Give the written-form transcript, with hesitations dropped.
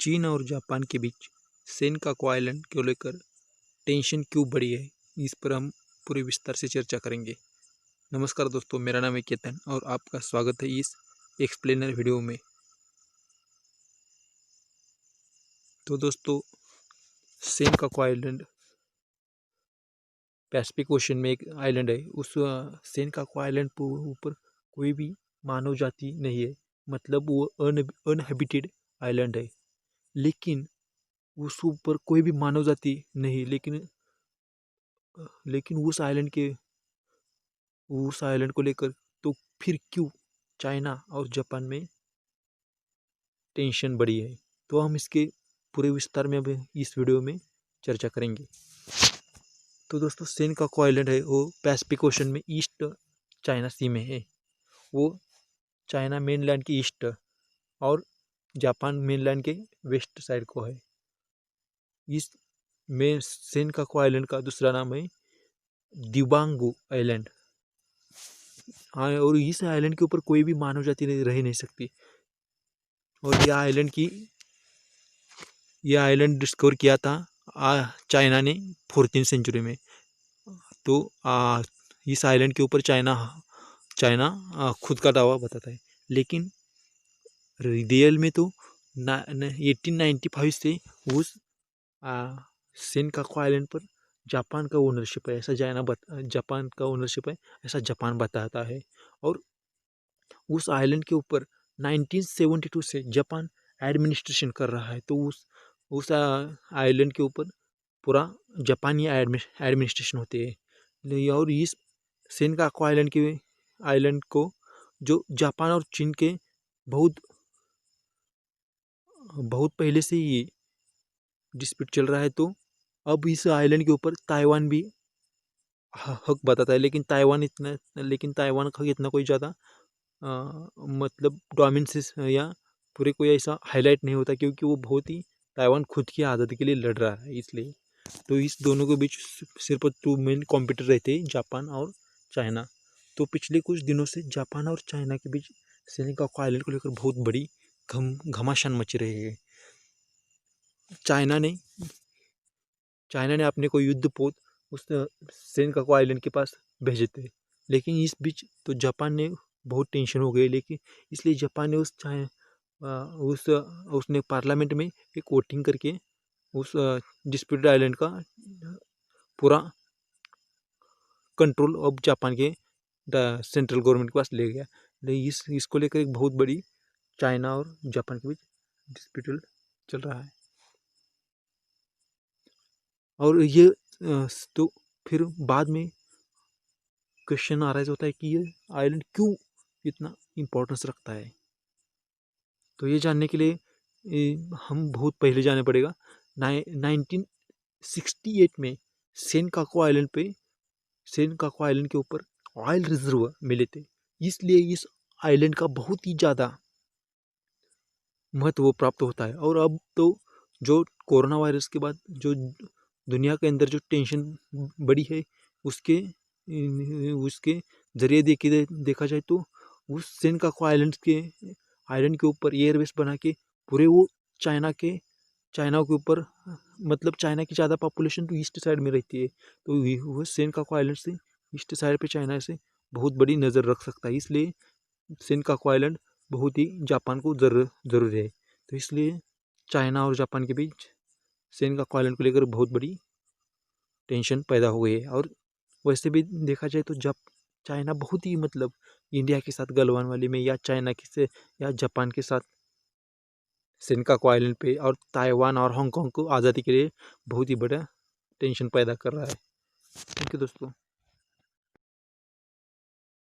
चीन और जापान के बीच सेनकाकू आइलैंड को लेकर टेंशन क्यों बढ़ी है, इस पर हम पूरे विस्तार से चर्चा करेंगे। नमस्कार दोस्तों, मेरा नाम है केतन और आपका स्वागत है इस एक्सप्लेनर वीडियो में। तो दोस्तों, सेनकाकू आइलैंड पैसिफिक ओशन में एक आइलैंड है। उस सेनकाकू आइलैंड पर ऊपर कोई भी मानव जाति नहीं है, मतलब वो अनहैबिटेड आइलैंड है। लेकिन उस ऊपर कोई भी मानव जाति नहीं, लेकिन उस आइलैंड को लेकर तो फिर क्यों चाइना और जापान में टेंशन बढ़ी है, तो हम इसके पूरे विस्तार में अब इस वीडियो में चर्चा करेंगे। तो दोस्तों, सेनकाकू आइलैंड है वो पैसिफिक ओशन में ईस्ट चाइना सी में है। वो चाइना मेनलैंड के ईस्ट और जापान मेनलैंड के वेस्ट साइड को है। इस में सेनकाकू आइलैंड का दूसरा नाम है दिबांगू आइलैंड। हाँ, और इस आइलैंड के ऊपर कोई भी मानव जाति रह नहीं सकती। और यह आइलैंड डिस्कवर किया था चाइना ने 14वीं सेंचुरी में। तो इस आइलैंड के ऊपर चाइना खुद का दावा बताता है, लेकिन रियल में तो 1895 से उस सेनकाकू आइलैंड पर जापान का ओनरशिप है, ऐसा जापान का ओनरशिप है, ऐसा जापान बताता है। और उस आइलैंड के ऊपर 1972 से जापान एडमिनिस्ट्रेशन कर रहा है। तो उस आइलैंड के ऊपर पूरा जापानी एडमिनिस्ट्रेशन होती है। और इस सेनकाकू आइलैंड को जो जापान और चीन के बहुत पहले से ही डिस्प्यूट चल रहा है। तो अब इस आइलैंड के ऊपर ताइवान भी हक बताता है, लेकिन ताइवान का इतना कोई ज़्यादा मतलब डोमिनेंस या पूरे कोई ऐसा हाईलाइट नहीं होता, क्योंकि वो बहुत ही ताइवान खुद की आज़ादी के लिए लड़ रहा है, इसलिए। तो इस दोनों के बीच सिर्फ 2 मेन कॉम्पिटिटर रहते हैं, जापान और चाइना। तो पिछले कुछ दिनों से जापान और चाइना के बीच सेनकाकू आइलैंड को लेकर बहुत बड़ी घमासान मची रही है। चाइना ने अपने को युद्धपोत उस सेनकाकू आइलैंड के पास भेजे थे, लेकिन इस बीच तो जापान ने बहुत टेंशन हो गई, लेकिन इसलिए जापान ने उसने पार्लियामेंट में एक वोटिंग करके उस डिस्प्यूटेड आइलैंड का पूरा कंट्रोल अब जापान के सेंट्रल गवर्नमेंट के पास ले गया। लेकिन इसको लेकर एक बहुत बड़ी चाइना और जापान के बीच डिस्प्यूट चल रहा है। और ये तो फिर बाद में क्वेश्चन आ रहा होता है कि ये आइलैंड क्यों इतना इम्पोर्टेंस रखता है। तो ये जानने के लिए हम बहुत पहले जाना पड़ेगा। 1968 में सेनकाकू आइलैंड के ऊपर ऑयल रिजर्व मिले थे, इसलिए इस आइलैंड का बहुत ही ज़्यादा महत्व प्राप्त होता है। और अब तो जो कोरोना वायरस के बाद जो दुनिया के अंदर जो टेंशन बढ़ी है, उसके जरिए देखा जाए तो उस सेनकाकू आइलैंड के ऊपर एयरबेस बना के पूरे वो चाइना के ऊपर, मतलब चाइना की ज़्यादा पॉपुलेशन तो ईस्ट साइड में रहती है, तो वो सेनकाकू आइलैंड से ईस्ट साइड पे चाइना से बहुत बड़ी नज़र रख सकता है। इसलिए सेनकाकू आइलैंड बहुत ही जापान को ज़रूरी है। तो इसलिए चाइना और जापान के बीच सेनकाकू आइलैंड को लेकर बहुत बड़ी टेंशन पैदा हो गई है। और वैसे भी देखा जाए तो जब चाइना बहुत ही मतलब इंडिया के साथ गलवान वाली में या जापान के साथ सेनकाकू आइलैंड पे और ताइवान और हांगकांग को आज़ादी के लिए बहुत ही बड़ा टेंशन पैदा कर रहा है। थैंक यू दोस्तों।